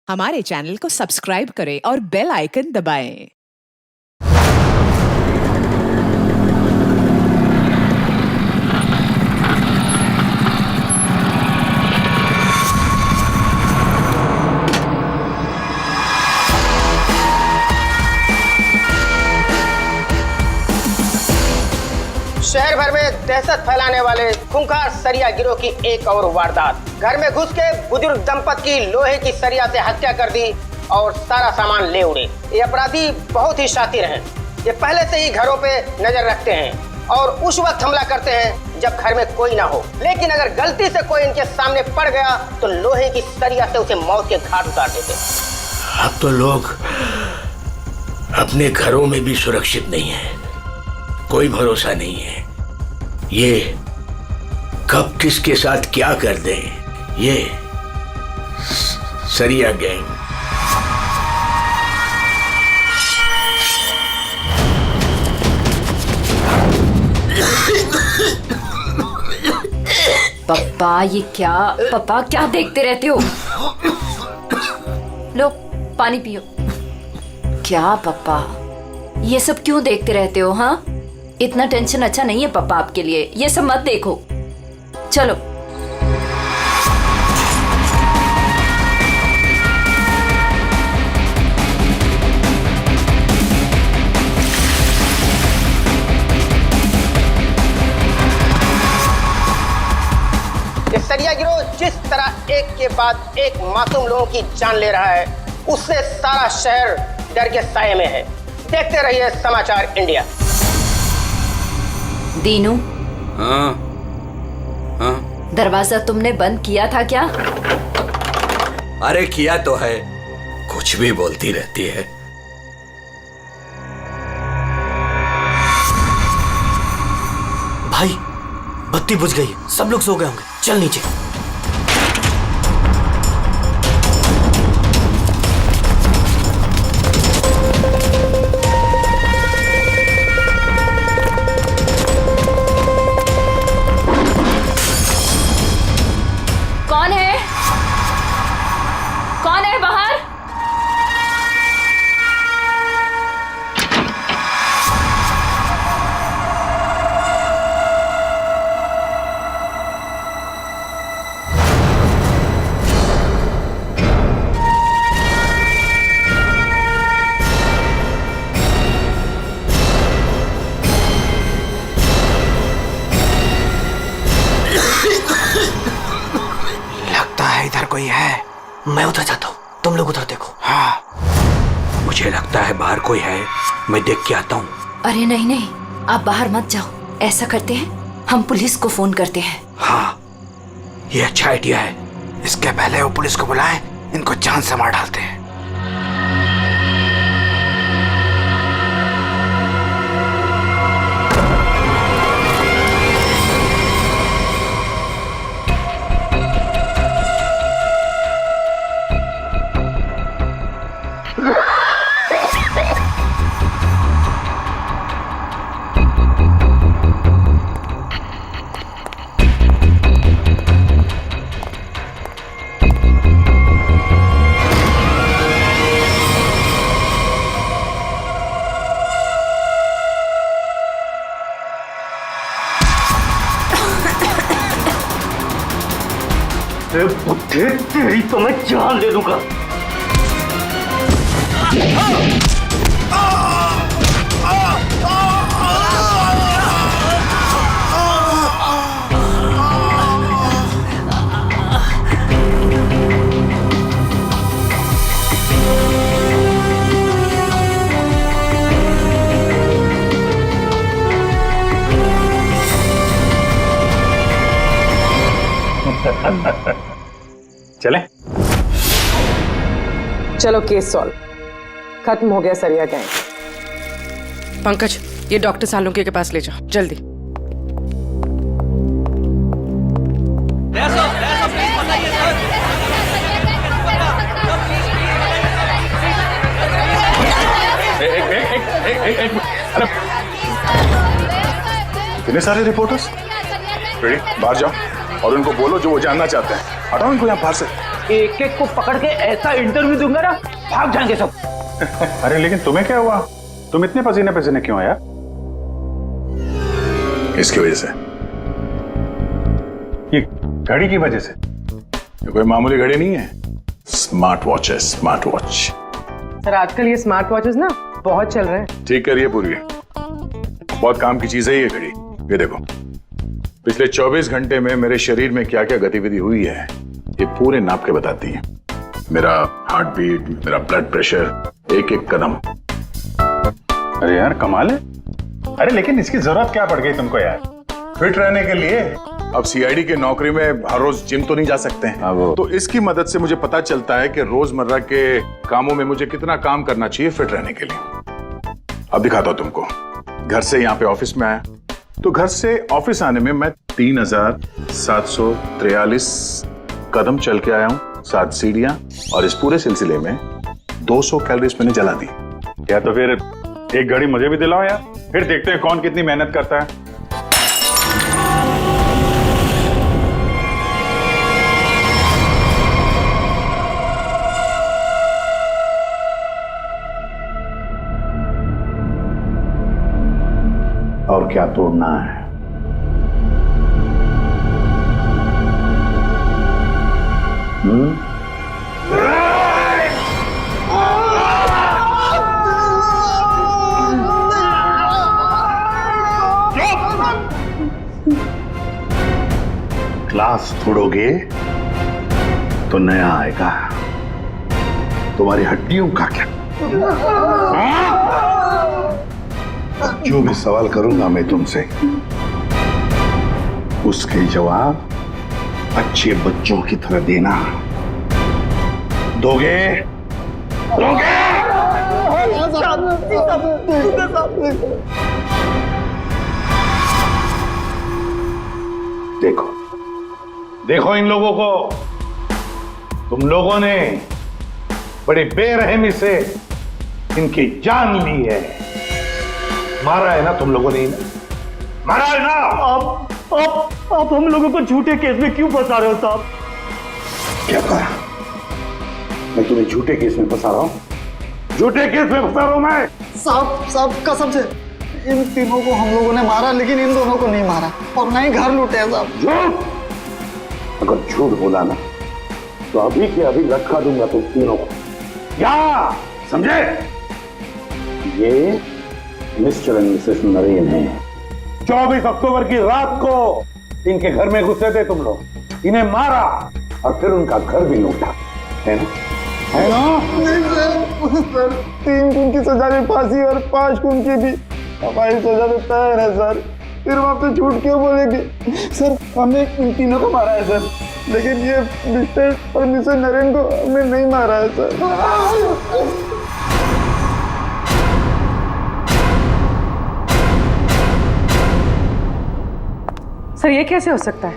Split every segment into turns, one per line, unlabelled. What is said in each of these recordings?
हमारे चैनल को सब्सक्राइब करें और बेल आइकन दबाएं।
शहर भर में दहशत फैलाने वाले खूंखार सरिया गिरोह की एक और वारदात। घर में घुस के बुजुर्ग दंपत की लोहे की सरिया से हत्या कर दी और सारा सामान ले उड़े। ये अपराधी बहुत ही शातिर हैं। ये पहले से ही घरों पे नजर रखते हैं और उस वक्त हमला करते हैं जब घर में कोई ना हो। लेकिन अगर गलती से कोई इनके सामने पड़ गया तो लोहे की सरिया से उसे मौत के घाट उतार देते।
अब तो लोग अपने घरों में भी सुरक्षित नहीं है, कोई भरोसा नहीं है। ये कब किसके साथ क्या कर दे, ये सरिया गैंग।
पप्पा ये क्या, पप्पा क्या देखते रहते हो? लो पानी पियो। क्या पप्पा ये सब क्यों देखते रहते हो? हाँ, इतना टेंशन अच्छा नहीं है पापा आपके लिए, ये सब मत देखो। चलो
ये सरिया गिरोह जिस तरह एक के बाद एक मासूम लोगों की जान ले रहा है, उससे सारा शहर डर के साए में है। देखते रहिए समाचार इंडिया।
दीनू,
हाँ हाँ,
दरवाजा तुमने बंद किया था क्या?
अरे किया तो है, कुछ भी बोलती रहती है।
भाई बत्ती बुझ गई, सब लोग सो गए होंगे, चल नीचे।
कौन है? कौन है बाहर?
लगता है इधर कोई है। मैं उधर जाता हूँ, तुम लोग उधर देखो।
हाँ, मुझे लगता है बाहर कोई है, मैं देख के आता हूँ।
अरे नहीं नहीं, आप बाहर मत जाओ। ऐसा करते हैं, हम पुलिस को फोन करते हैं।
हाँ, ये अच्छा आइडिया है।
इसके पहले वो पुलिस को बुलाएं, इनको जान से मार डालते हैं।
तेरी तो मैं जान दे दूंगा।
चले?
चलो केस सॉल्व, खत्म हो गया सरिया गैंग।
पंकज, ये डॉक्टर सालुंके के पास ले जाओ जल्दी।
इतने सारे रिपोर्टर्स? रेडी, बाहर जाओ और उनको बोलो जो वो जानना चाहते हैं। हटाओ इनको यहाँ बाहर से।
एक एक को पकड़ के ऐसा इंटरव्यू दूंगा ना, भाग जाएंगे सब।
अरे लेकिन तुम्हें क्या हुआ? तुम इतने पसीने पसीने क्यों आया? इसकी वजह से, ये घड़ी की वजह से। ये कोई मामूली घड़ी नहीं है, स्मार्ट वॉच है, स्मार्ट वॉच।
सर आजकल ये स्मार्ट वॉचेस ना बहुत चल रहे हैं।
ठीक करिए पूरी, बहुत काम की चीज है ये घड़ी। ये देखो, पिछले 24 घंटे में मेरे शरीर में क्या क्या गतिविधि हुई है ये पूरे नाप के बताती है। मेरा हार्ट बीट, मेरा ब्लड प्रेशर, एक एक कदम। अरे यार कमाल है। अरे लेकिन इसकी जरूरत क्या पड़ गई तुमको यार? फिट रहने के लिए। अब सीआईडी की नौकरी में हर रोज जिम तो नहीं जा सकते हैं, तो इसकी मदद से मुझे पता चलता है कि रोजमर्रा के कामों में मुझे कितना काम करना चाहिए फिट रहने के लिए। अब दिखाता हूं तुमको। घर से यहाँ पे ऑफिस में आया, तो घर से ऑफिस आने में मैं 3743 कदम चल के आया हूँ, 7 सीढ़ियां, और इस पूरे सिलसिले में 200 कैलोरीज मैंने जला दी। या तो फिर एक घड़ी मुझे भी दिलाओ यार, फिर देखते हैं कौन कितनी मेहनत करता है।
और क्या तोड़ना है? ग्लास तोड़ोगे तो नया आएगा, तुम्हारी हड्डियों का क्या? जो भी सवाल करूंगा मैं तुमसे, उसके जवाब अच्छे बच्चों की तरह देना। दोगे? दोगे? देखो देखो इन लोगों को, तुम लोगों ने बड़ी बेरहमी से इनकी जान ली है। मारा है ना तुम लोगों ने, मारा है ना?
आप हम लोगों को झूठे केस में क्यों फंसा रहे हो साहब?
क्या कहा? मैं तुम्हें झूठे केस में फंसा रहा हूं? झूठे केस में फंसा रहा हूं मैं?
साहब कसम से इन तीनों को हम लोगों ने मारा, लेकिन इन दोनों को नहीं मारा और ना ही घर लूटे हैं साहब।
झूठ! अगर झूठ बोला ना तो अभी के अभी लटका दूंगा तुम तीनों को। क्या समझे? ये मिस्टर एंड मिसेस नरेन है। 24 अक्टूबर की रात को इनके घर में घुसे थे तुम लोग, इन्हें मारा और फिर उनका घर भी लूटा, है ना? है ना?
नहीं सर, 3 खून की सजा में फांसी और 5 खून की भी हमारी सजा में तैयार है सर। फिर वहां पे झूठ क्यों बोलेंगे? सर हमने इन तीनों को मारा है सर, लेकिन ये मिस्टर और मिसेस नरेन को हमने नहीं मारा है सर।
सर ये कैसे हो सकता है?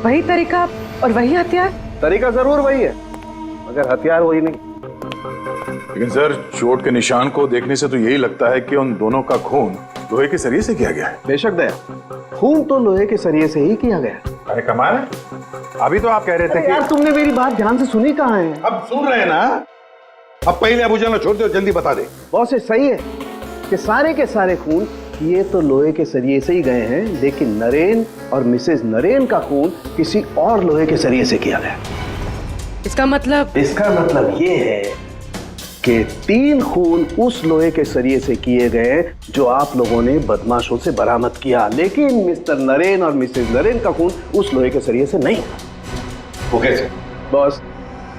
वही तरीका और वही हथियार?
तरीका जरूर वही है, मगर हथियार वही नहीं।
लेकिन सर, चोट के निशान को देखने से तो यही लगता है कि उन दोनों का खून लोहे के सरिये से किया गया है।
बेशक दया, खून तो लोहे के सरिये से ही किया गया।
अरे कमाल है, अभी तो आप कह रहे थे कि
यार तुमने मेरी बात ध्यान से सुनी कहाँ है?
अब सुन रहे हैं ना? अब पहले अबू जान छोड़ दो, जल्दी बता दे।
बहुत सही है कि सारे के सारे खून ये तो लोहे के सरिये से ही गए हैं, लेकिन नरेन और मिसेस नरेन का खून किसी और लोहे के सरिये से किया गया।
इसका मतलब?
इसका मतलब ये है कि 3 खून उस लोहे के सरिये से किए गए जो आप लोगों ने बदमाशों से बरामद किया, लेकिन मिस्टर नरेन और मिसेस नरेन का खून उस लोहे के सरिये से नहीं।
वो कैसे?
बस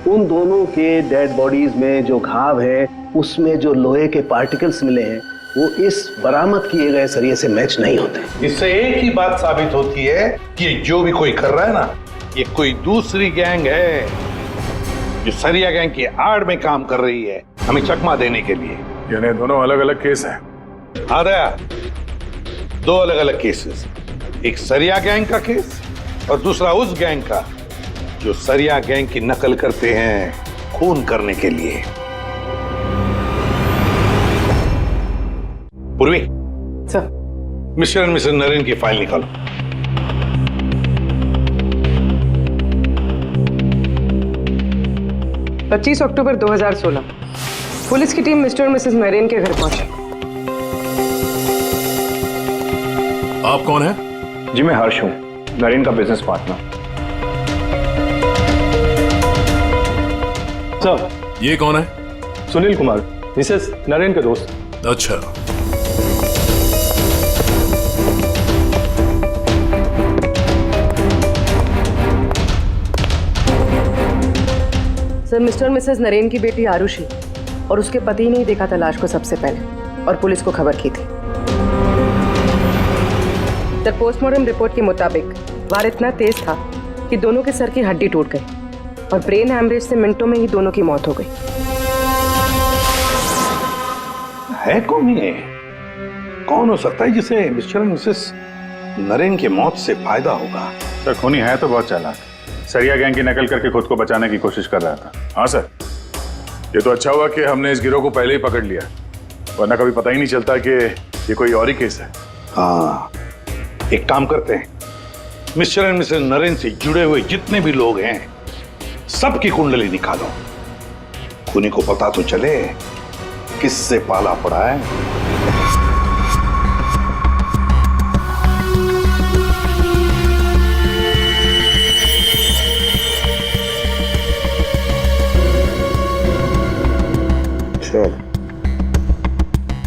उन दोनों के डेड बॉडीज में जो घाव है, उसमें जो लोहे के पार्टिकल्स मिले हैं, वो इस बरामद किए गए सरिये से मैच नहीं होते।
इससे एक ही बात साबित होती है कि जो भी कोई कर रहा है ना, ये कोई दूसरी गैंग है जो सरिया गैंग की आड़ में काम कर रही है, हमें चकमा देने के लिए।
यानी दोनों अलग अलग केस हैं।
हाँ दया, 2 अलग अलग केसेस, एक सरिया गैंग का केस और दूसरा उस गैंग का जो सरिया गैंग की नकल करते हैं खून करने के लिए। Purvi
sir,
mister and missus Naren की फाइल निकालो।
25 अक्टूबर 2016 पुलिस की टीम मिस्टर और मिसेस नरेन के घर पहुंची।
आप कौन है?
जी मैं हर्ष हूँ, नरेन का बिजनेस पार्टनर। सर
ये कौन है?
सुनील कुमार, मिसेस नरेन के दोस्त।
अच्छा,
सर मिस्टर और मिसेस नरेन की बेटी आरुषि और उसके पति ने ही देखा था लाश को सबसे पहले और पुलिस को खबर की थी। सर पोस्टमार्टम रिपोर्ट के मुताबिक वार इतना तेज था कि दोनों के सर की हड्डी टूट गई और ब्रेन हैमरेज से मिनटों में ही दोनों की मौत हो गई।
है कौन ये? कौन हो सकता है जिसे मिस्टर और मिसेस नरेन की मौत से फायदा होगा?
सर खूनी है तो बहुत चालाक, सरिया गैंग की नकल करके खुद को बचाने की कोशिश कर रहा था। हाँ सर, ये तो अच्छा हुआ कि हमने इस गिरोह को पहले ही पकड़ लिया, वरना कभी पता ही नहीं चलता कि ये कोई और ही केस है।
हाँ, एक काम करते हैं, मिस्टर एंड मिसेस नरेन से जुड़े हुए जितने भी लोग हैं सबकी कुंडली निकालो, खूनी को पता तो चले किससे पाला पड़ा है।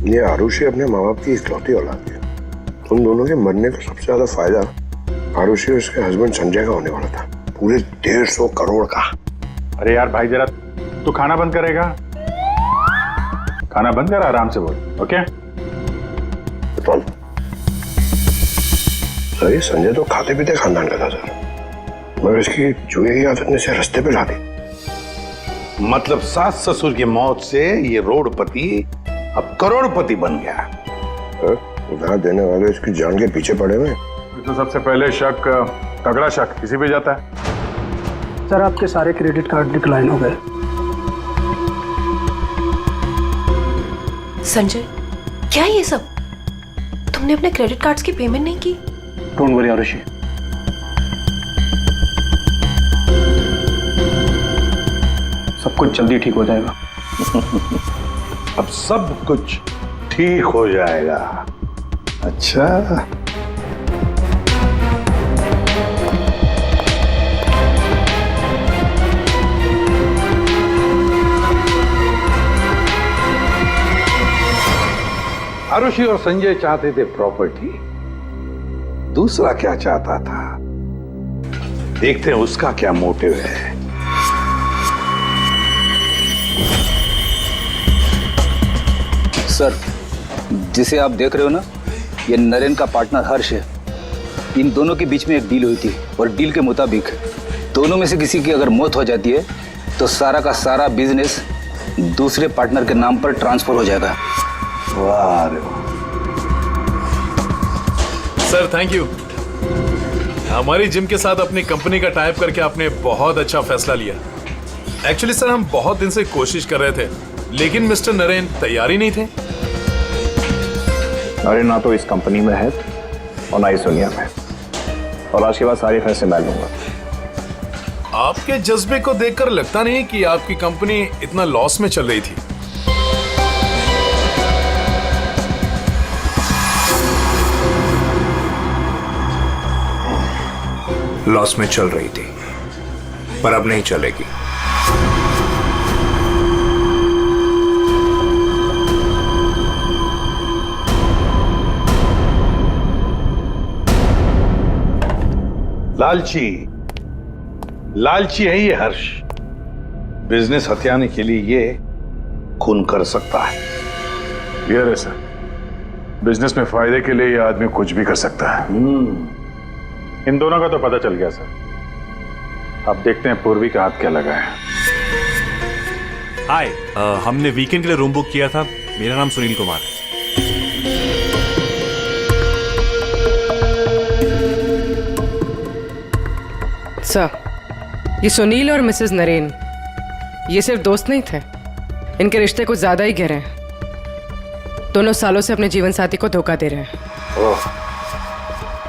ये आरुषि अपने माँ बाप की इकलौती औलाद है। उन दोनों के मरने का सबसे ज्यादा फायदा आरुषि और उसके हस्बैंड संजय का होने वाला था, पूरे 150 करोड़ का।
अरे यार भाई, जरा तू खाना बंद करेगा? खाना बंद कर, आराम से बोल, ओके?
तो सर ये संजय तो खाते पीते खानदान का था सर, मगर इसकी जुए की आदत ने से रास्ते पे ला दी।
मतलब सास ससुर की मौत से ये रोडपति अब करोड़पति बन गया।
उधार देने वाले इसकी जान के पीछे पड़े हुए।
तो सबसे पहले शक, तगड़ा शक किसी पे जाता है।
सर आपके सारे क्रेडिट कार्ड डिक्लाइन हो गए।
संजय, क्या ये सब? तुमने अपने क्रेडिट कार्ड्स की पेमेंट नहीं की?
डोंट वरी आरुषि, सब कुछ जल्दी ठीक हो जाएगा।
अब सब कुछ ठीक हो जाएगा। अच्छा, आरुषि और संजय चाहते थे प्रॉपर्टी, दूसरा क्या चाहता था, देखते हैं उसका क्या मोटिव है।
सर, जिसे आप देख रहे हो ना, ये नरेन का पार्टनर हर्ष है। इन दोनों के बीच में एक डील हुई थी और डील के मुताबिक दोनों में से किसी की अगर मौत हो जाती है तो सारा का सारा बिजनेस दूसरे पार्टनर के नाम पर ट्रांसफर हो जाएगा।
वाह रे वाह।
Sir thank you. हमारी जिम के साथ अपनी कंपनी का टाइप करके आपने बहुत अच्छा फैसला लिया। एक्चुअली सर हम बहुत दिन से कोशिश कर रहे थे, लेकिन मिस्टर नरेन तैयार ही नहीं थे।
नरेन ना तो इस कंपनी में है और ना इस दुनिया में, और आज के बाद सारे फैसले मैं लूंगा।
आपके जज्बे को देखकर लगता नहीं कि आपकी कंपनी इतना लॉस में चल रही थी।
लॉस में चल रही थी, पर अब नहीं चलेगी।
लालची है ये हर्ष। बिजनेस हथियाने के लिए ये खून कर सकता है।
क्लियर है सर, बिजनेस में फायदे के लिए ये आदमी कुछ भी कर सकता है। इन दोनों का तो पता चल गया सर। अब देखते हैं पूर्वी का हाथ क्या लगा है।
हाय, हमने वीकेंड के लिए रूम बुक किया था। मेरा नाम सुनील कुमार है।
सर, ये सुनील और मिसेस नरेन ये सिर्फ दोस्त नहीं थे, इनके रिश्ते कुछ ज्यादा ही गहरे हैं। दोनों सालों से अपने जीवन साथी को धोखा दे रहे हैं।
ओह,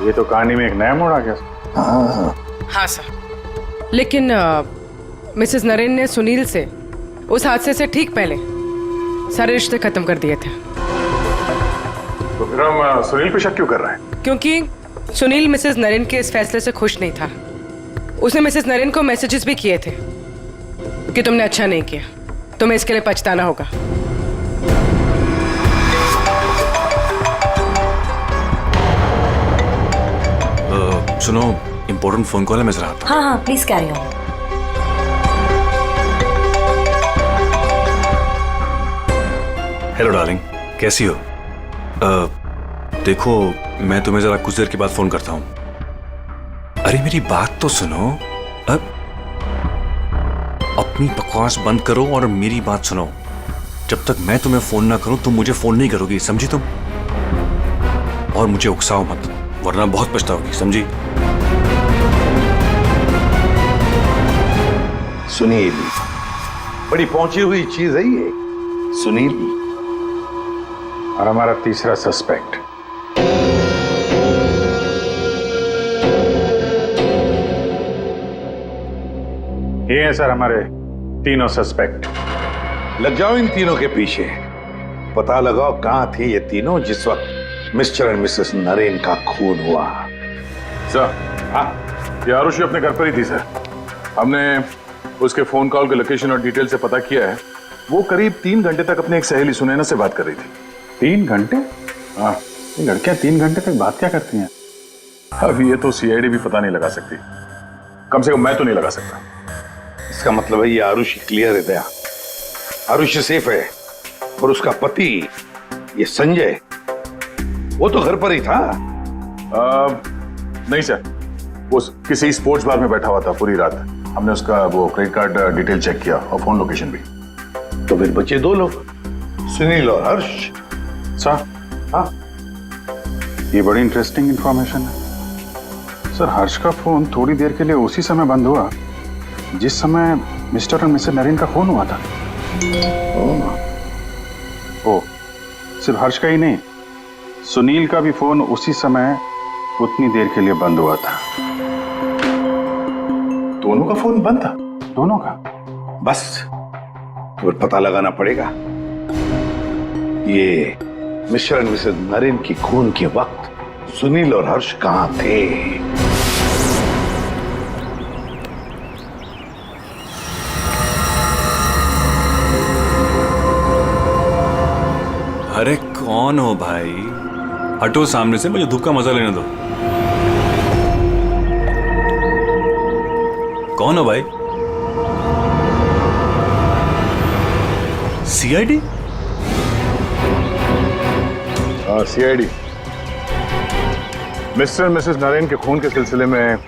ये तो कहानी में एक नया मोड़ आ गया।
हाँ सर, लेकिन मिसेस नरेन ने सुनील से उस हादसे से ठीक पहले सारे रिश्ते खत्म कर दिए थे।
तो फिर हम सुनील पे शक क्यों कर रहे हैं?
क्योंकि सुनील मिसेस नरेन के इस फैसले से खुश नहीं था। उसने मिसेस नरेन को मैसेजेस भी किए थे कि तुमने अच्छा नहीं किया, तुम्हें इसके लिए पछताना होगा।
सुनो, इम्पोर्टेंट फोन कॉल है, मैं जरा आता हूं।
हाँ हाँ please carry on.
Hello darling, कैसी हो? देखो, मैं तुम्हें जरा कुछ देर के बाद फोन करता हूं। अरे मेरी बात तो सुनो। अपनी बकवास बंद करो और मेरी बात सुनो। जब तक मैं तुम्हें फोन ना करूं तुम मुझे फोन नहीं करोगी, समझी तुम? और मुझे उकसाओ मत, वरना बहुत पछताओगी, समझी?
सुनील बड़ी पहुंची हुई चीज है ये। सुनील
और हमारा तीसरा सस्पेक्ट। ये है सर हमारे तीनों सस्पेक्ट।
लग जाओ इन तीनों के पीछे। पता लगाओ कहां थे ये तीनों जिस वक्त मिस्टर एंड मिसेस नरेन का खून हुआ।
सर, हाँ, ये आरुषि अपने घर पर ही थी सर। हमने उसके फोन कॉल के लोकेशन और डिटेल से पता किया है। वो करीब 3 घंटे तक अपनी एक सहेली सुनैना से बात कर रही थी।
3 घंटे? हाँ, ये लड़कियां 3 घंटे तक बात क्या करती हैं?
अब ये तो सीआईडी भी पता नहीं लगा सकती, कम से कम मैं तो नहीं लगा सकता।
इसका मतलब है ये आरुषि क्लियर है दया। आरुषि सेफ है और उसका पति ये संजय वो तो घर पर ही था।
नहीं सर, वो किसी स्पोर्ट्स बार में बैठा हुआ था पूरी रात। हमने उसका वो क्रेडिट कार्ड डिटेल चेक किया और फोन लोकेशन भी।
तो फिर बचे 2 लोग, सुनील और हर्ष।
सर,
हाँ,
ये बड़ी इंटरेस्टिंग इंफॉर्मेशन है सर। हर्ष का फोन थोड़ी देर के लिए उसी समय बंद हुआ जिस समय मिस्टर और मिसेस नरेन का फोन हुआ था। ओ, सिर्फ हर्ष का ही नहीं, सुनील का भी फोन उसी समय उतनी देर के लिए बंद हुआ था। दोनों का फोन बंद था? दोनों का?
बस तो पता लगाना पड़ेगा ये मिस्टर एंड मिसेस नरेन की खून के वक्त सुनील और हर्ष कहां थे।
अरे कौन हो भाई? हटो सामने से, मुझे धूप का मजा लेने दो। कौन हो भाई? सीआईडी?
हाँ, सीआईडी। मिस्टर और मिसेस नरेन के खून के सिलसिले में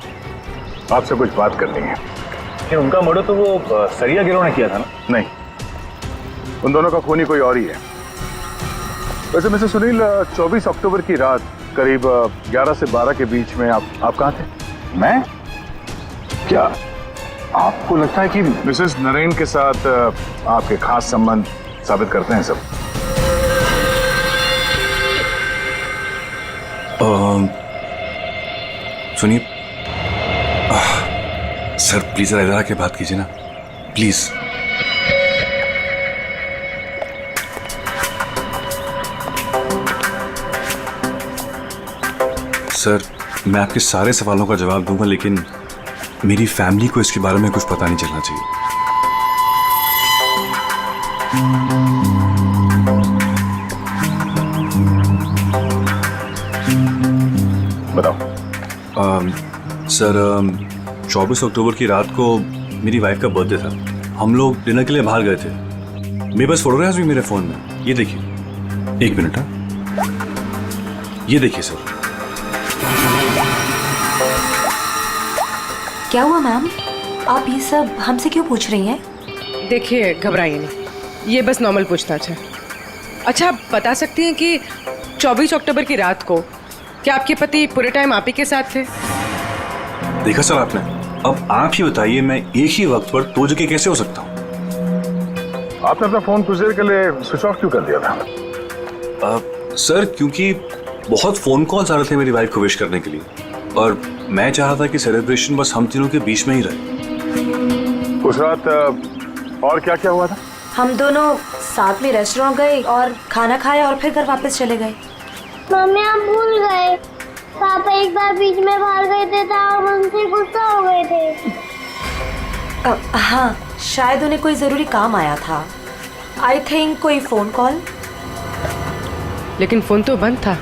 आपसे कुछ बात करनी है।
क्या उनका मर्डर तो वो सरिया गिरोह ने किया था ना?
नहीं, उन दोनों का खूनी कोई और ही है। वैसे मिस्टर सुनील, 24 अक्टूबर की रात करीब 11 से 12 के बीच में आप कहाँ थे?
मैं?
क्या आपको लगता है कि मिसेस नरेन के साथ आपके खास संबंध साबित करते हैं सब?
सुनिए सर, प्लीज इधर आके बात कीजिए ना, प्लीज। सर, मैं आपके सारे सवालों का जवाब दूंगा, लेकिन मेरी फैमिली को इसके बारे में कुछ पता नहीं चलना चाहिए।
बताओ।
सर, 24 अक्टूबर की रात को मेरी वाइफ का बर्थडे था। हम लोग डिनर के लिए बाहर गए थे। मेरे पास फोटोग्राफ्स भी मेरे फोन में, ये देखिए। 1 मिनट। ये देखिए सर।
क्या हुआ मैम? आप ये सब हमसे क्यों पूछ रही हैं?
देखिए, घबराइए नहीं, ये बस नॉर्मल पूछताछ है। अच्छा, आप बता सकती हैं कि 24 अक्टूबर की रात को क्या आपके पति पूरे टाइम आप ही के साथ थे?
देखा सर आपने, अब आप ही बताइए, मैं एक ही वक्त पर 2 जगह कैसे हो सकता हूँ?
आपने अपना फोन कुछ देर के लिए स्विच ऑफ क्यों कर दिया था?
सर, क्योंकि बहुत फोन कॉल्स आ रहे थे मेरी वाइफ को विश करने के लिए, और मैं चाह रहा था कि सेलिब्रेशन बस हम तीनों के बीच में ही रहे।
उस रात और क्या क्या हुआ था?
हम दोनों साथ में रेस्टोरेंट गए और खाना खाया और फिर घर वापस चले गए।
मम्मी हम भूल गए, पापा एक बार बीच में बाहर गए थे तो हम उनसे गुस्सा हो गए थे।
हाँ, शायद उन्हें कोई जरूरी काम आया था। आई थिंक कोई फोन कॉल।
लेकिन फोन तो बंद था।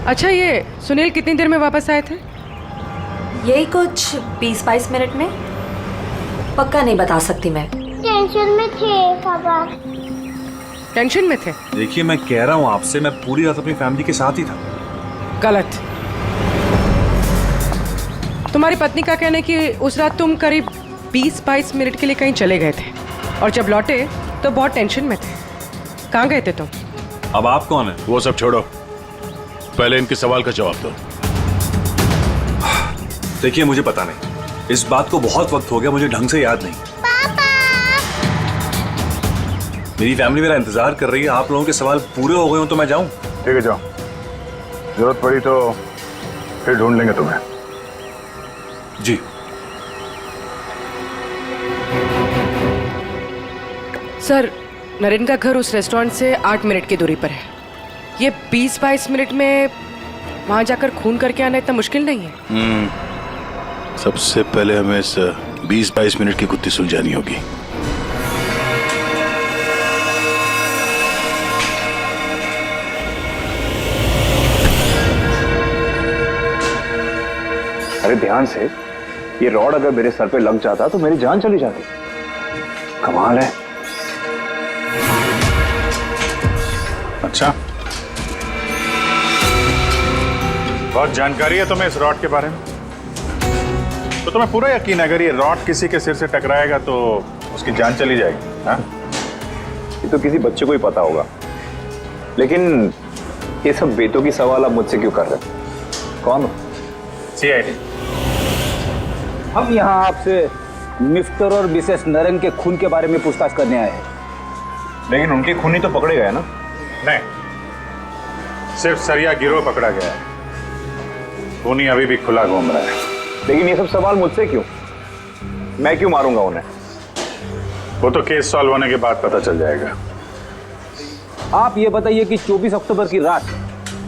अच्छा, ये सुनील कितनी देर में वापस आए थे?
यही कुछ 20-22 मिनट में। पक्का नहीं बता सकती मैं।
टेंशन में थे पापा।
टेंशन में थे?
देखिए, मैं कह रहा हूँ आपसे, मैं पूरी रात अपनी फैमिली के साथ ही था।
गलत। तुम्हारी पत्नी का कहना है कि उस रात तुम करीब 20-22 मिनट के लिए कहीं चले गए थे और जब लौटे तो बहुत टेंशन में थे। कहाँ गए थे तुम?
अब आप कौन है?
वो सब छोड़ो, पहले इनके सवाल का जवाब दो।
देखिए, मुझे पता नहीं, इस बात को बहुत वक्त हो गया, मुझे ढंग से याद नहीं। मेरी फैमिली मेरा इंतजार कर रही है। आप लोगों के सवाल पूरे हो गए हो तो मैं जाऊं?
ठीक है, जाओ। जरूरत पड़ी तो फिर ढूंढ लेंगे तुम्हें।
जी।
सर, नरेन का घर उस रेस्टोरेंट से 8 मिनट की दूरी पर है। ये 20-22 मिनट में वहां जाकर खून करके आना इतना मुश्किल नहीं है।
सबसे पहले हमें इस 20-22 मिनट की गुत्थी सुलझानी होगी।
अरे ध्यान से, ये रॉड अगर मेरे सर पे लग जाता तो मेरी जान चली जाती। कमाल है।
अच्छा, बहुत जानकारी है तुम्हें इस रॉड के बारे में। तो तुम्हें पूरा यकीन है अगर ये रॉड किसी के सिर से टकराएगा तो उसकी जान चली जाएगी? हाँ?
ये तो किसी बच्चे को ही पता होगा, लेकिन ये सब बेतों की सवाल आप मुझसे क्यों कर रहे हैं? कौन हो?
CID।
हम यहाँ आपसे मिस्टर और मिसेस नरेन के खून के बारे में पूछताछ करने आए हैं। लेकिन उनके खूनी तो पकड़े गए ना?
नहीं, सिर्फ सरिया गिरोह पकड़ा गया है। खूनी अभी भी खुला घूम रहा है।
लेकिन ये सब सवाल मुझसे क्यों? मैं क्यों मारूंगा उन्हें?
वो तो केस सॉल्व होने के बाद पता चल जाएगा।
आप ये बताइए कि 24 अक्टूबर की रात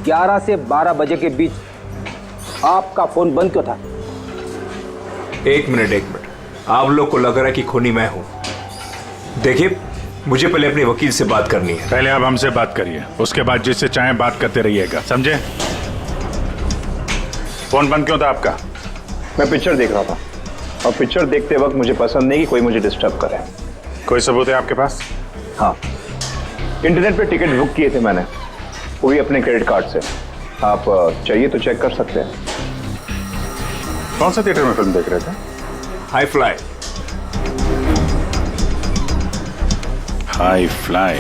11 से 12 बजे के बीच आपका फोन बंद क्यों था?
एक मिनट, आप लोग को लग रहा है कि खूनी मैं हूं। देखिए, मुझे पहले अपने वकील से बात करनी है।
पहले आप हमसे बात करिए, उसके बाद जिससे चाहें बात करते रहिएगा, समझे? फोन बंद क्यों था आपका?
मैं पिक्चर देख रहा था और पिक्चर देखते वक्त मुझे पसंद नहीं कि कोई मुझे डिस्टर्ब करे।
कोई सबूत है आपके पास?
हाँ, इंटरनेट पे टिकट बुक किए थे मैंने, वो भी अपने क्रेडिट कार्ड से। आप चाहिए तो चेक कर सकते हैं।
कौन सा थिएटर में फिल्म देख रहे थे?
High fly.
High fly.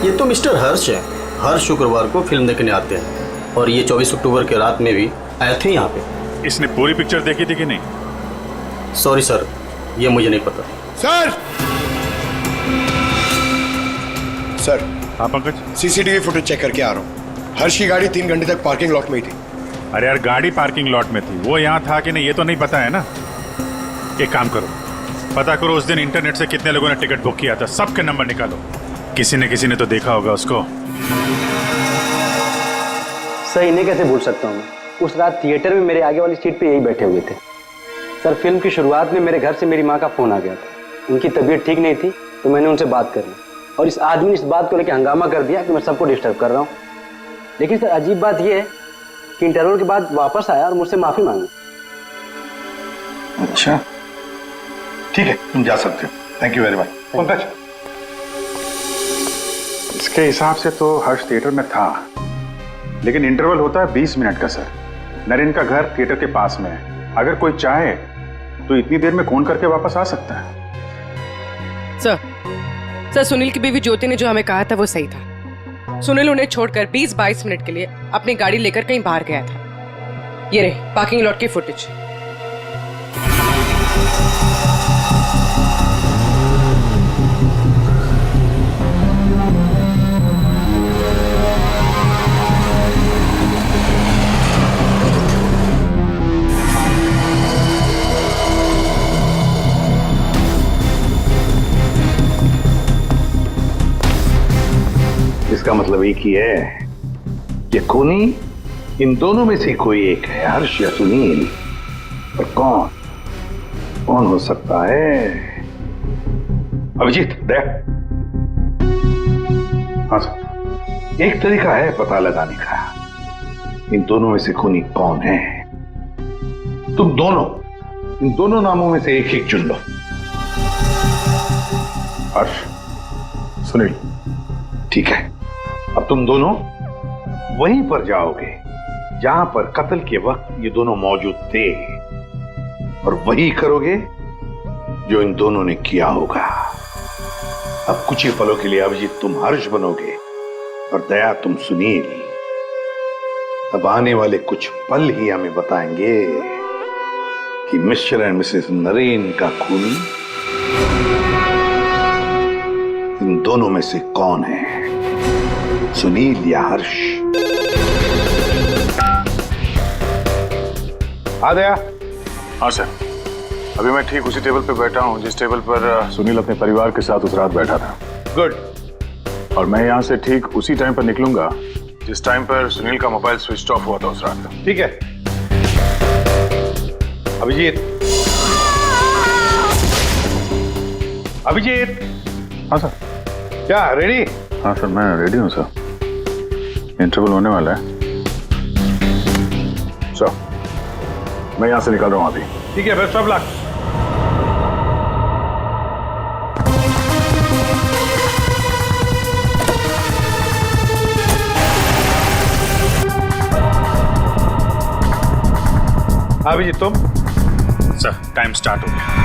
ये तो मिस्टर हर्ष है। हर शुक्रवार को फिल्म देखने आते हैं और ये 24 अक्टूबर के रात में भी आए थे यहाँ पे।
इसने पूरी पिक्चर देखी थी कि नहीं?
सॉरी सर, ये मुझे नहीं पता।
सर,
हाँ पंकज,
CCTV फुटेज चेक करके आ रहा हूँ। हर्ष की गाड़ी 3 घंटे तक पार्किंग लॉट में ही थी।
अरे यार, गाड़ी पार्किंग लॉट में थी, वो यहाँ था कि नहीं ये तो नहीं पता है ना। एक काम करो, पता करो उस दिन इंटरनेट से कितने लोगों ने टिकट बुक किया था, सबके नंबर निकालो। किसी ने तो देखा होगा उसको।
सर, इन्हें कैसे भूल सकता हूँ मैं? उस रात थिएटर में मेरे आगे वाली सीट पे यही बैठे हुए थे। सर, फिल्म की शुरुआत में मेरे घर से मेरी माँ का फोन आ गया था। उनकी तबीयत ठीक नहीं थी तो मैंने उनसे बात कर ली और इस आदमी ने इस बात को लेकर हंगामा कर दिया कि मैं सबको डिस्टर्ब कर रहा हूँ। लेकिन सर, अजीब बात यह है कि इंटरवल के बाद वापस आया और मुझसे माफी मांगी।
अच्छा, ठीक है, तुम जा सकते हो। Thank you very much. Pankaj,
इसके हिसाब से तो हर्ष थिएटर में था, लेकिन इंटरवल होता है 20 मिनट का। सर, नरेन का घर थिएटर के पास में है। अगर कोई चाहे तो इतनी देर में खून करके वापस आ सकता है।
सर, सुनील की बीवी ज्योति ने जो हमें कहा था वो सही था। सुनील उन्हें छोड़कर 20-22 मिनट के लिए अपनी गाड़ी लेकर कहीं बाहर गया था। ये रहे पार्किंग लॉट की फुटेज।
इसका मतलब एक ही है, ये खूनी इन दोनों में से कोई एक है, हर्ष या सुनील। पर कौन हो सकता है? अभिजीत, दया। हाँ सर, एक तरीका है पता लगाने का, इन दोनों में से खूनी कौन है। तुम दोनों इन दोनों नामों में से एक चुन लो।
हर्ष, सुनील।
ठीक है, अब तुम दोनों वहीं पर जाओगे जहां पर कत्ल के वक्त ये दोनों मौजूद थे, और वही करोगे जो इन दोनों ने किया होगा। अब कुछ ही पलों के लिए अभिजीत तुम हर्ष बनोगे और दया तुम सुनील। अब आने वाले कुछ पल ही हमें बताएंगे कि मिस्टर एंड मिसेस नरेन का खूनी इन दोनों में से कौन है, सुनील या हर्ष। आ गया?
हाँ सर, अभी मैं ठीक उसी टेबल पे बैठा हूँ जिस टेबल पर सुनील अपने परिवार के साथ उस रात बैठा था।
गुड।
और मैं यहाँ से ठीक उसी टाइम पर निकलूंगा जिस टाइम पर सुनील का मोबाइल स्विच ऑफ हुआ था उस रात।
ठीक है अभिजीत। अभिजीत।
हाँ सर।
क्या रेडी?
हाँ सर, मैं रेडी हूँ सर, इंटरवल होने वाला है सर। मैं यहाँ से निकल रहा हूँ अभी।
ठीक है, बेस्ट ऑफ लक। अभिजीत तुम?
सर, टाइम स्टार्ट हो गया।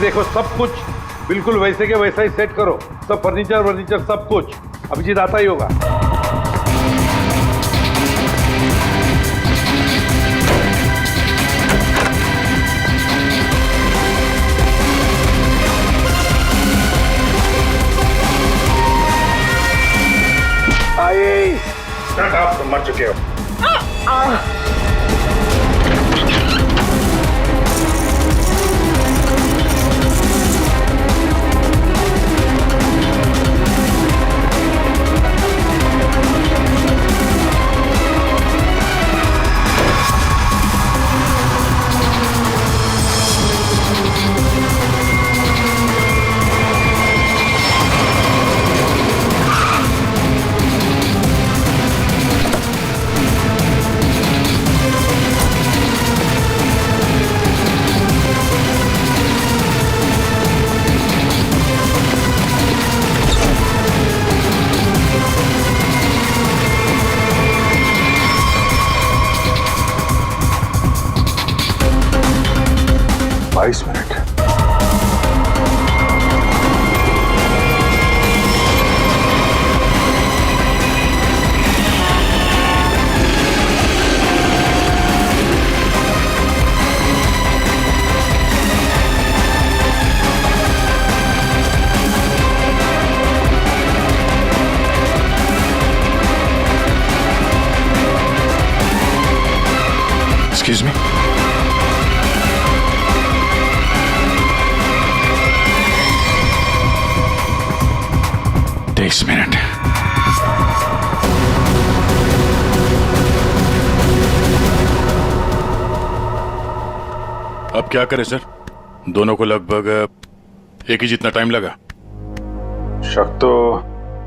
देखो सब कुछ बिल्कुल वैसे के वैसा ही सेट करो, सब फर्नीचर सब कुछ। अभिजीत आता ही होगा। आइए, आप मर चुके हो।
अब क्या करें सर, दोनों को लगभग एक ही जितना टाइम लगा।
शक तो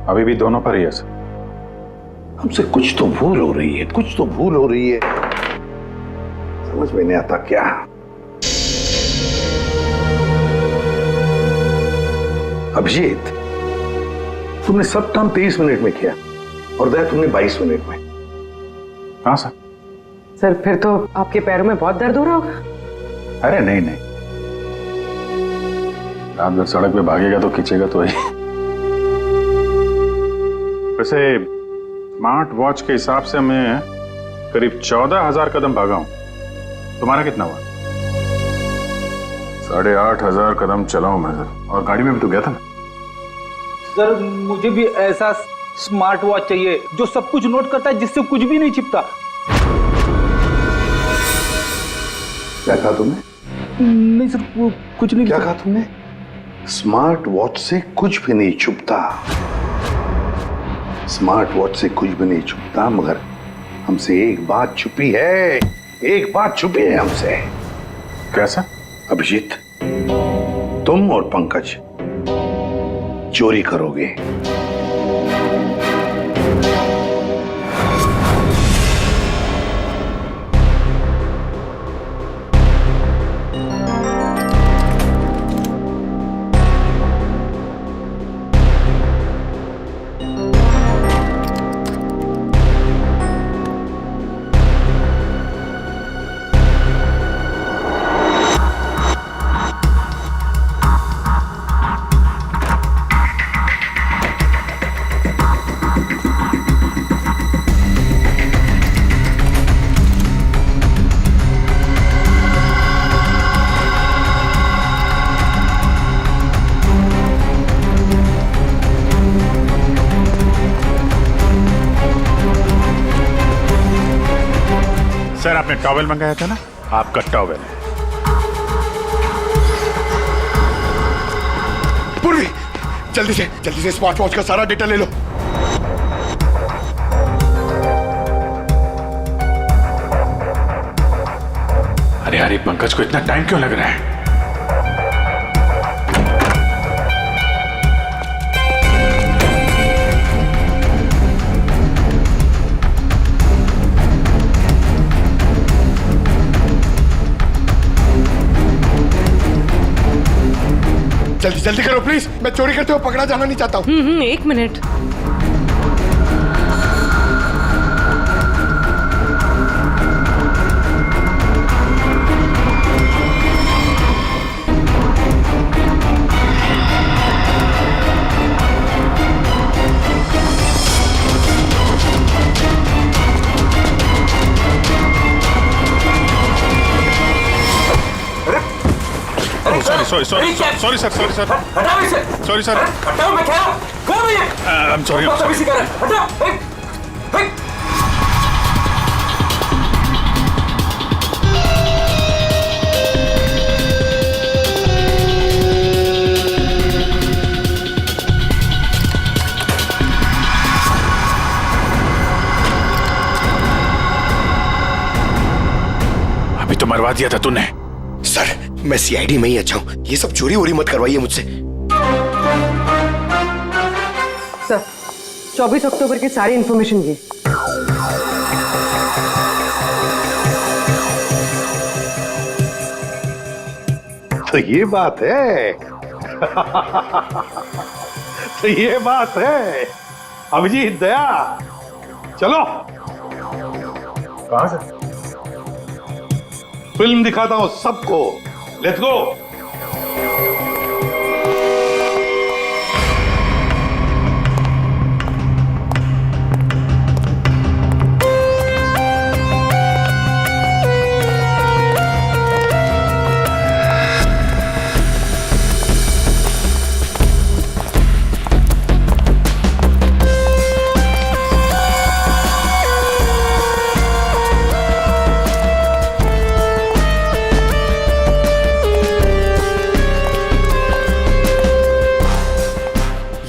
अभी भी दोनों पर ही है सर। हमसे कुछ तो भूल हो रही है, कुछ तो भूल हो रही है, समझ में नहीं आता क्या। अभिजीत, तुमने सब काम 23 मिनट में किया और दया तुमने 22 मिनट में। हाँ सर।
सर फिर तो आपके पैरों में बहुत दर्द हो रहा होगा।
अरे नहीं नहीं, रात भर सड़क पे भागेगा तो खींचेगा तो ही। वैसे स्मार्ट वॉच के हिसाब से मैं करीब 14,000 कदम भागा हूं। तुम्हारा कितना हुआ? 8,500 कदम चला हूं मैं सर, और गाड़ी में भी तो गया था ना।
सर मुझे भी ऐसा स्मार्ट वॉच चाहिए जो सब कुछ नोट करता है, जिससे कुछ भी नहीं छिपता।
क्या कहा तुमने?
नहीं सर, कुछ नहीं।
क्या कहा तुमने? स्मार्ट वॉच से कुछ भी नहीं छुपता। स्मार्ट वॉच से कुछ भी नहीं छुपता, मगर हमसे एक बात छुपी है, एक बात छुपी है हमसे। कैसा? अभिजीत, तुम और पंकज चोरी करोगे।
सर आपने टॉवेल मंगाया था ना, आपका टॉवेल है।
पूर्वी, जल्दी से स्मार्ट वॉच का सारा डेटा ले लो।
अरे अरे पंकज को इतना टाइम क्यों लग रहा है?
जल्दी करो प्लीज, मैं चोरी करते हुए पकड़ा जाना नहीं चाहता हूँ।
1 minute.
Sorry sir, I am sorry. अभी तो मरवा दिया था तूने।
सर मैं सीआईडी में ही अच्छा हूँ, ये सब चोरी वोरी मत करवाइए मुझसे।
सर 24 अक्टूबर की सारी इंफॉर्मेशन ये।
तो ये बात है। तो ये बात है। अभिजीत, दया, चलो। कहां से? फिल्म दिखाता हूं सबको। Let's go.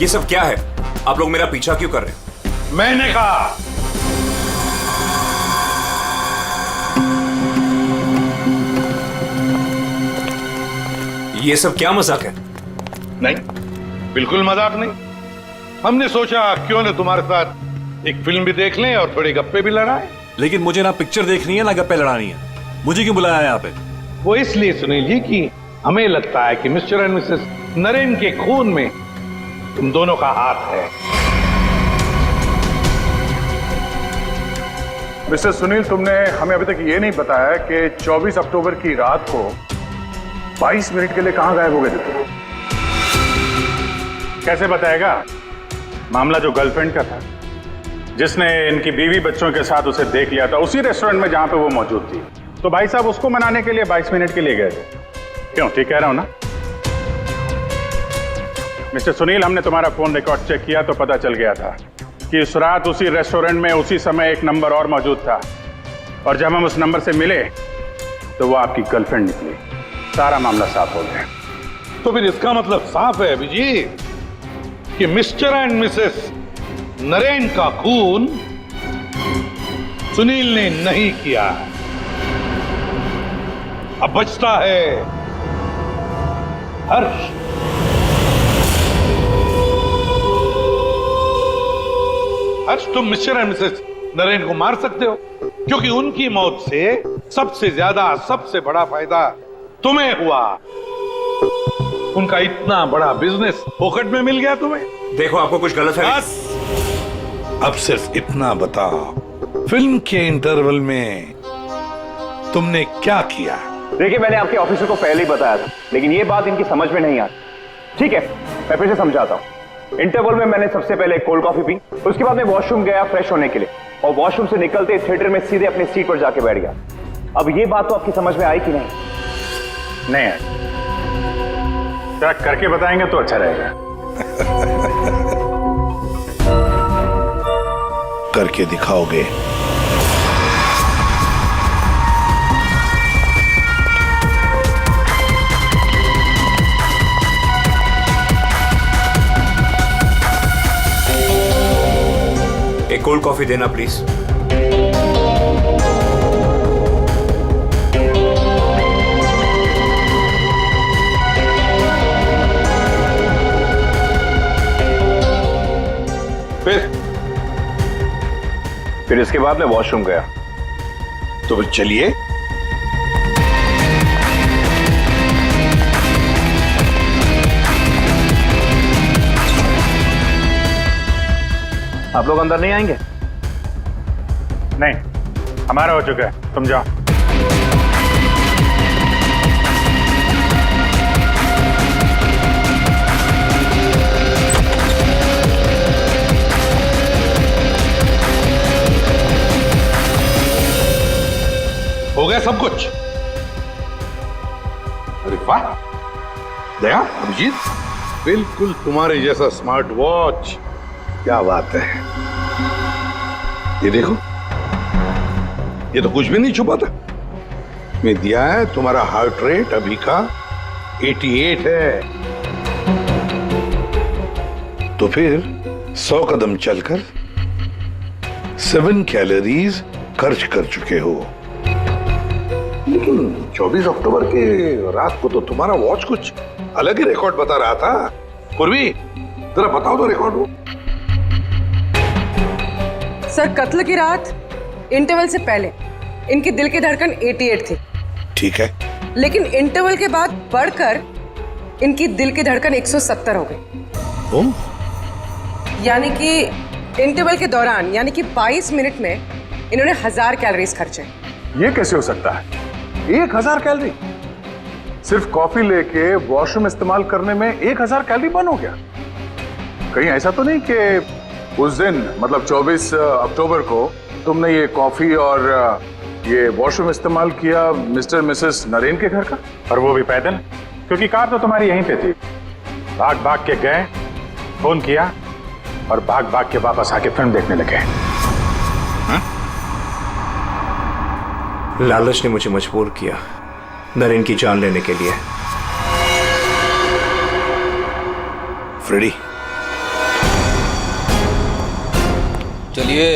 ये सब क्या है? आप लोग मेरा पीछा क्यों कर रहे हैं?
मैंने कहा
ये सब क्या मजाक है?
नहीं, बिल्कुल मजाक नहीं। हमने सोचा क्यों न तुम्हारे साथ एक फिल्म भी देख लें और थोड़ी गप्पे भी लड़ाएं।
लेकिन मुझे ना पिक्चर देखनी है ना गप्पे लड़ानी है। मुझे क्यों बुलाया यहाँ पे?
वो इसलिए सुनील जी कि हमें लगता है कि मिस्टर एंड मिसेस नरेन के खून में तुम दोनों का हाथ है।
मिस्टर सुनील, तुमने हमें अभी तक ये नहीं बताया कि 24 अक्टूबर की रात को 22 मिनट के लिए कहां गायब हो गए थे तुम? कैसे बताएगा? मामला जो गर्लफ्रेंड का था, जिसने इनकी बीवी बच्चों के साथ उसे देख लिया था उसी रेस्टोरेंट में जहां पे वो मौजूद थी, तो भाई साहब उसको मनाने के लिए 22 मिनट के लिए गए थे। क्यों, ठीक कह रहा हूं ना? मिस्टर सुनील, हमने तुम्हारा फोन रिकॉर्ड चेक किया तो पता चल गया था कि उस रात उसी रेस्टोरेंट में उसी समय एक नंबर और मौजूद था, और जब हम उस नंबर से मिले तो वो आपकी गर्लफ्रेंड निकली। सारा मामला साफ हो गया।
तो फिर इसका मतलब साफ है अभिजीत कि मिस्टर एंड मिसेस नरेन का खून सुनील ने नहीं किया। अब बचता है हर्ष। हर्ष, तुम मिस्टर एंड मिसेस नरेन को मार सकते हो, क्योंकि उनकी मौत से सबसे ज्यादा, सबसे बड़ा फायदा तुम्हें हुआ। उनका इतना बड़ा बिजनेस फोकट में मिल गया तुम्हें।
देखो, आपको कुछ गलत है।
बस अब सिर्फ इतना बताओ, फिल्म के इंटरवल में तुमने क्या किया?
देखिए, मैंने आपके ऑफिसर को पहले ही बताया था, लेकिन ये बात इनकी समझ में नहीं आती। ठीक है, मैं फिर से समझाता हूँ। इंटरवल में मैंने सबसे पहले कोल्ड कॉफी पी, उसके बाद मैं वॉशरूम गया फ्रेश होने के लिए, और वॉशरूम से निकलते थिएटर में सीधे अपनी सीट पर जाके बैठ गया। अब ये बात तो आपकी समझ में आई कि नहीं?
नहीं है। जरा करके बताएंगे तो अच्छा रहेगा।
करके दिखाओगे?
एक कोल्ड कॉफी देना प्लीज।
फिर इसके बाद मैं वॉशरूम गया।
तो फिर चलिए।
आप लोग अंदर नहीं आएंगे?
नहीं, हमारा हो चुका है, तुम जाओ।
हो गया सब कुछ? अरे वाह दया, अभिजीत, बिल्कुल तुम्हारे जैसा स्मार्ट वॉच। क्या बात है। ये देखो, ये तो कुछ भी नहीं छुपा था। मैं दिया है तुम्हारा हार्ट रेट अभी का 88 है। तो फिर 100 कदम चलकर 7 कैलोरीज खर्च कर चुके हो। लेकिन 24 अक्टूबर के रात को तो तुम्हारा वॉच कुछ अलग ही रिकॉर्ड बता रहा था। पूर्वी, जरा बताओ तो रिकॉर्ड वो।
सर, कत्ल की रात इंटरवल से पहले इनकी दिल की धड़कन 88 थी।
ठीक है,
लेकिन इंटरवल के बाद बढ़कर इनकी दिल की धड़कन 170 हो गई। यानी कि इंटरवल के दौरान, यानी कि 22 मिनट में इन्होंने 1000 कैलोरीज खर्चे।
ये कैसे हो सकता है? 1000 कैलोरी? सिर्फ कॉफी लेके वॉशरूम इस्तेमाल करने में 1000 कैलोरी बर्न हो गया? कहीं ऐसा तो नहीं कि उस दिन, मतलब 24 अक्टूबर को तुमने ये कॉफी और ये वॉशरूम इस्तेमाल किया मिस्टर मिसेस नरेन के घर का, और वो भी पैदल? क्योंकि कार तो तुम्हारी यहीं पे थी। भाग भाग के गए, फोन किया और भाग भाग के वापस आके फिल्म देखने लगे।
लालच ने मुझे मजबूर किया नरेन की जान लेने के लिए।
फ्रेडी,
चलिए।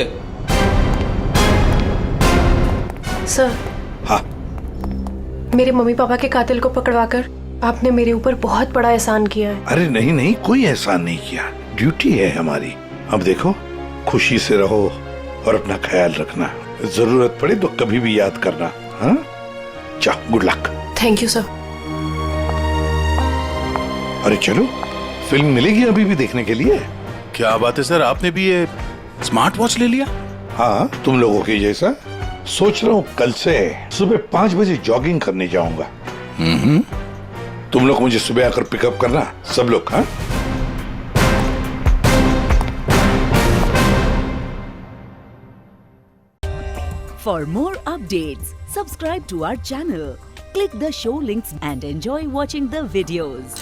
सर,
हाँ,
मेरे मम्मी पापा के कातिल को पकड़वाकर आपने मेरे ऊपर बहुत बड़ा एहसान किया है।
अरे नहीं नहीं, कोई एहसान नहीं किया, ड्यूटी है हमारी। अब देखो, खुशी से रहो और अपना ख्याल रखना, जरूरत पड़े तो कभी भी याद करना। हाँ, चाहो, good luck.
Thank you sir.
अरे चलो, फिल्म मिलेगी अभी भी देखने के लिए।
क्या बात है सर, आपने भी ये स्मार्ट वॉच ले लिया?
हाँ, तुम लोगों के जैसा। सोच रहा हूँ कल से सुबह 5 बजे जॉगिंग करने जाऊंगा। तुम लोग मुझे सुबह आकर पिकअप करना, सब लोग। हाँ,
For more updates, subscribe to our channel, click the show links and enjoy watching the videos.